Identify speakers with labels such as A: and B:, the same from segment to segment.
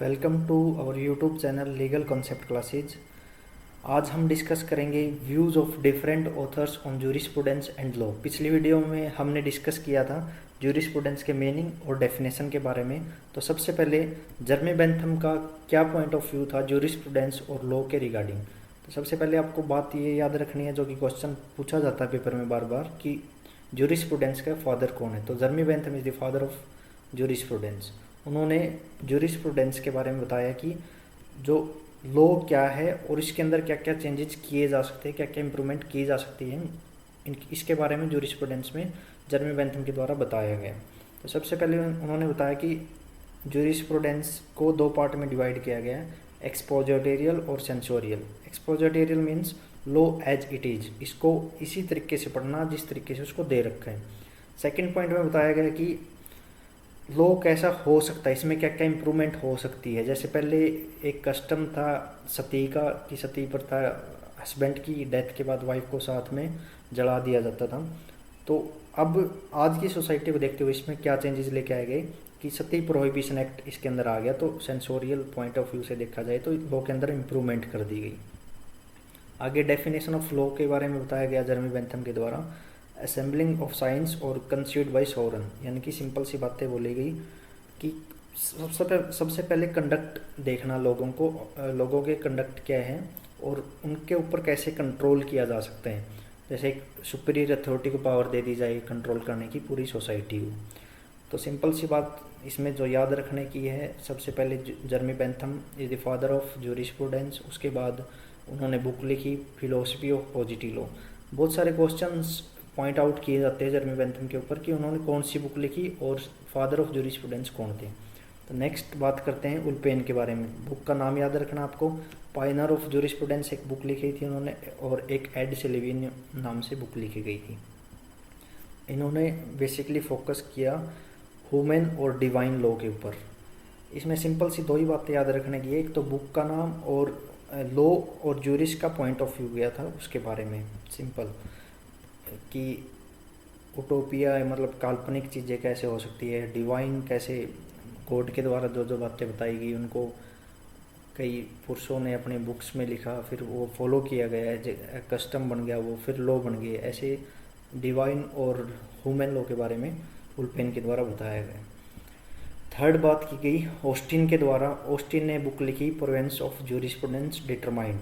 A: Welcome to our YouTube channel legal concept classes. आज हम discuss करेंगे views of different authors on jurisprudence and law. पिछली video में हमने डिस्कस किया था जूरिस्प्रूडेंस के मीनिंग और डेफिनेशन के बारे में। तो सबसे पहले जर्मी बेंथम का क्या पॉइंट ऑफ व्यू था जूरिस्प्रूडेंस और लॉ के रिगार्डिंग। तो सबसे पहले आपको बात ये याद रखनी है, जो कि क्वेश्चन पूछा जाता है पेपर में बार बार, कि जूरिस्प्रूडेंस का फादर कौन है। तो Jeremy Bentham is the father of jurisprudence. उन्होंने जूरिस्प्रूडेंस के बारे में बताया कि जो लॉ क्या है और इसके अंदर क्या क्या चेंजेस किए जा सकते हैं, क्या क्या इंप्रूवमेंट की जा सकती है, इसके बारे में जूरिस्प्रूडेंस में जर्मी बेंथम के द्वारा बताया गया। तो सबसे पहले उन्होंने बताया कि जूरिस्प्रूडेंस को दो पार्ट में डिवाइड किया गया है, एक्सपोजिटोरियल और censorial. Expository means law as it is, इसको इसी तरीके से पढ़ना जिस तरीके से उसको दे रखा है। सेकेंड पॉइंट में बताया गया कि लॉ कैसा हो सकता है, इसमें क्या क्या इम्प्रूवमेंट हो सकती है। जैसे पहले एक कस्टम था सती का, कि सती प्रथा हस्बैंड की डेथ के बाद वाइफ को साथ में जला दिया जाता था। तो अब आज की सोसाइटी को देखते हुए इसमें क्या चेंजेस लेके आए गए कि सती प्रोहिबिशन एक्ट इसके अंदर आ गया। तो सेंसोरियल पॉइंट ऑफ व्यू से देखा जाए तो लॉ के अंदर इम्प्रूवमेंट कर दी गई। आगे डेफिनेशन ऑफ लॉ के बारे में बताया गया जर्मी बेंथम के द्वारा, असेंबलिंग ऑफ साइंस और कंस्यूड बाय सोवरन। यानी कि सिंपल सी बातें बोली गई कि सबसे पहले कंडक्ट देखना, लोगों के कंडक्ट क्या है और उनके ऊपर कैसे कंट्रोल किया जा सकता है। जैसे एक सुपीरियर अथॉरिटी को पावर दे दी जाए कंट्रोल करने की पूरी सोसाइटी को। तो सिंपल सी बात इसमें जो याद रखने की है, सबसे पहले Jeremy Bentham is the father of jurisprudence. उसके बाद उन्होंने बुक लिखी फिलोसफी ऑफ पॉजिटिव लॉ। बहुत सारे क्वेश्चंस पॉइंट आउट किए जाते हैं जर्मी बेंथम के ऊपर कि उन्होंने कौन सी बुक लिखी और फादर ऑफ जूरिस्प्रूडेंस कौन थे। तो नेक्स्ट बात करते हैं उल्पेन के बारे में। बुक का नाम याद रखना आपको, पायनर ऑफ जूरिस्प्रूडेंस एक बुक लिखी थी उन्होंने, और एक एड सेलेविन नाम से बुक लिखी गई थी। इन्होंने बेसिकली फोकस किया ह्यूमन और डिवाइन लॉ के ऊपर। इसमें सिंपल सी दो ही बातें याद रखने की है, एक तो बुक का नाम और लॉ और जूरिस का पॉइंट ऑफ व्यू गया था उसके बारे में। सिंपल कि उटोपिया मतलब काल्पनिक चीज़ें कैसे हो सकती है, डिवाइन कैसे गॉड के द्वारा जो जो बातें बताई गई उनको कई पुरुषों ने अपने बुक्स में लिखा, फिर वो फॉलो किया गया, कस्टम बन गया वो, फिर लॉ बन गए। ऐसे डिवाइन और ह्यूमन लॉ के बारे में उल्पेन के द्वारा बताया गया। थर्ड बात की गई ऑस्टिन के द्वारा। ऑस्टिन ने बुक लिखी प्रोवेंस ऑफ जूरिस्प्रूडेंस डिटरमाइंड,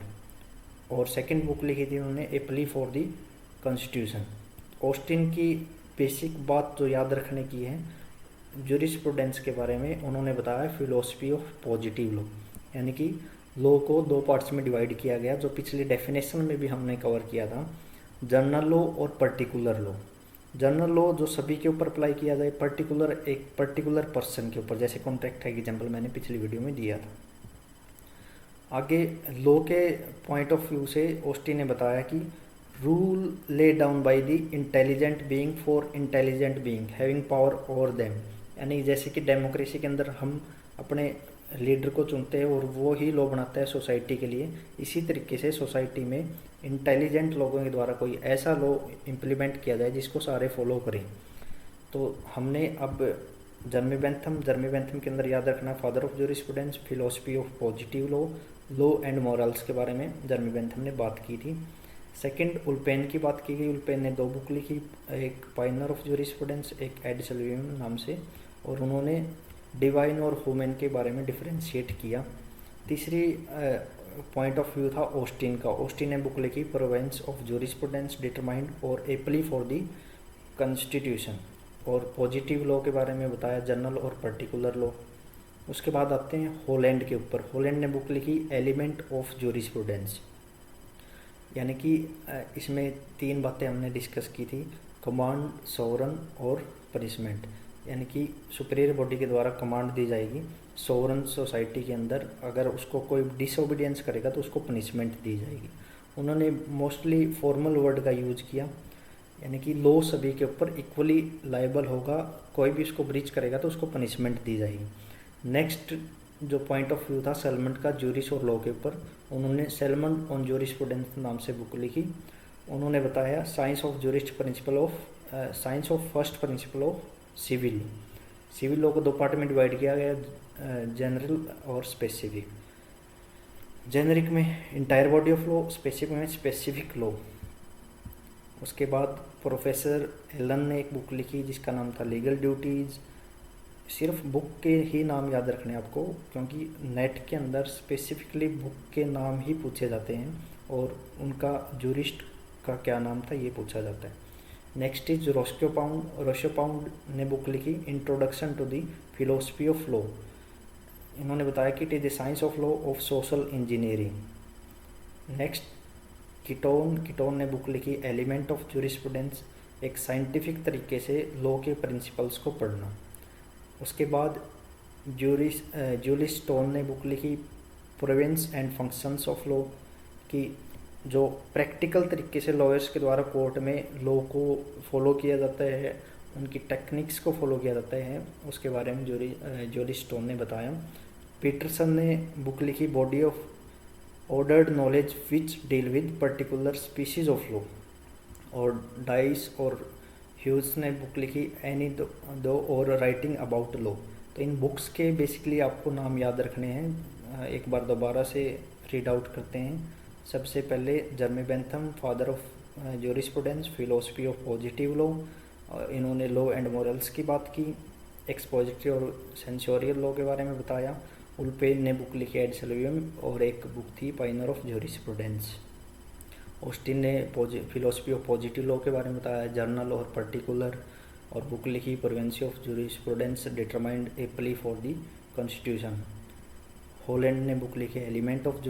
A: और सेकंड बुक लिखी थी उन्होंने A plea for the constitution. Austin की बेसिक बात जो याद रखने की है जूरिस्प्रूडेंस के बारे में, उन्होंने बताया फिलोसफी ऑफ पॉजिटिव लॉ। यानी कि लॉ को दो पार्ट्स में डिवाइड किया गया, जो पिछली डेफिनेशन में भी हमने कवर किया था, जनरल लॉ और पर्टिकुलर लॉ। जनरल लॉ जो सभी के ऊपर अप्लाई किया जाए, पर्टिकुलर एक पर्टिकुलर पर्सन के ऊपर, जैसे कॉन्ट्रैक्ट का एग्जाम्पल मैंने पिछली वीडियो में दिया था। आगे लॉ के पॉइंट ऑफ व्यू से ऑस्टिन ने बताया कि rule lay down by the intelligent being for intelligent being having power over them. यानी जैसे कि डेमोक्रेसी के अंदर हम अपने लीडर को चुनते हैं और वो ही लॉ बनाता है सोसाइटी के लिए, इसी तरीके से सोसाइटी में इंटेलिजेंट लोगों के द्वारा कोई ऐसा लॉ इम्प्लीमेंट किया जाए जिसको सारे फॉलो करें। तो हमने अब जर्मी बेंथम के अंदर याद रखना father of jurisprudence, philosophy of positive law, law and morals के बारे में जर्मी बेंथम ने बात की थी। सेकंड उल्पेन की बात की गई। उल्पेन ने दो बुक लिखी, एक पायनर ऑफ जूरिस्प्रूडेंस, एक एड सेलेविन नाम से, और उन्होंने डिवाइन और ह्यूमन के बारे में डिफरेंशिएट किया। तीसरी पॉइंट ऑफ व्यू था ऑस्टिन का। ऑस्टिन ने बुक लिखी प्रोवेंस ऑफ जूरिस्प्रूडेंस डिटरमाइंड और ए प्ली फॉर द कॉन्स्टिट्यूशन, और पॉजिटिव लॉ के बारे में बताया जनरल और पर्टिकुलर लॉ। उसके बाद आते हैं हॉलैंड के ऊपर। हॉलैंड ने बुक लिखी एलिमेंट ऑफ जूरिस्प्रूडेंस। यानी कि इसमें तीन बातें हमने डिस्कस की थी, कमांड, सोवरन और पनिशमेंट। यानी कि सुपीरियर बॉडी के द्वारा कमांड दी जाएगी, सोवरन सोसाइटी के अंदर अगर उसको कोई डिसओबीडियंस करेगा तो उसको पनिशमेंट दी जाएगी। उन्होंने मोस्टली फॉर्मल वर्ड का यूज किया, यानी कि लॉ सभी के ऊपर इक्वली लायबल होगा, कोई भी उसको ब्रीच करेगा तो उसको पनिशमेंट दी जाएगी। नेक्स्ट जो पॉइंट ऑफ व्यू था सेलमंट का जूरिस और लॉ के ऊपर, उन्होंने सेलमंट ऑन जूरिस्प्रूडेंस नाम से बुक लिखी। उन्होंने बताया science of jurist principle of science of first principle of civil. Civil law को दो पार्ट में डिवाइड किया गया, जनरल और स्पेसिफिक। जेनरिक में entire body of law, specific में स्पेसिफिक लॉ। उसके बाद प्रोफेसर एलन ने एक बुक लिखी जिसका नाम था लीगल ड्यूटीज़। सिर्फ बुक के ही नाम याद रखने आपको, क्योंकि नेट के अंदर स्पेसिफिकली बुक के नाम ही पूछे जाते हैं और उनका जूरिस्ट का क्या नाम था ये पूछा जाता है। नेक्स्ट इज रोशोपाउंड ने बुक लिखी introduction to the philosophy of law. इन्होंने बताया कि it is the science of law of social engineering. Next Keeton ने बुक लिखी एलिमेंट ऑफ जूरिस्प्रूडेंस, एक साइंटिफिक तरीके से लॉ के प्रिंसिपल्स को पढ़ना। उसके बाद जूलिस स्टोन ने बुक लिखी province and functions of law, कि जो प्रैक्टिकल तरीके से लॉयर्स के द्वारा कोर्ट में लॉ को फॉलो किया जाता है, उनकी टेक्निक्स को फॉलो किया जाता है, उसके बारे में जूलिस स्टोन ने बताया। पीटरसन ने बुक लिखी body of ordered knowledge which deal with particular species of law. और डाइस और ह्यूज ने बुक लिखी एनी दो और राइटिंग अबाउट लॉ। तो इन बुक्स के बेसिकली आपको नाम याद रखने हैं, एक बार दोबारा से रीड आउट करते हैं। सबसे पहले Jeremy Bentham, father of jurisprudence, philosophy of positive law, इन्होंने लॉ एंड मॉरल्स की बात की। एक्सपोजिटरी और सेंसोरियल लॉ के बारे में बताया। उल्पेन ने बुक लिखी एड सल्वियम, और एक बुक थी पाइनर ऑफ जूरिस्प्रूडेंस। ऑस्टिन ने फिलोसफी ऑफ पॉजिटिव लॉ के बारे में बताया, जर्नल और पर्टिकुलर, और बुक लिखी प्रोवेंसी of jurisprudence determined A plea for the constitution. Holland ने बुक लिखी एलिमेंट ऑफ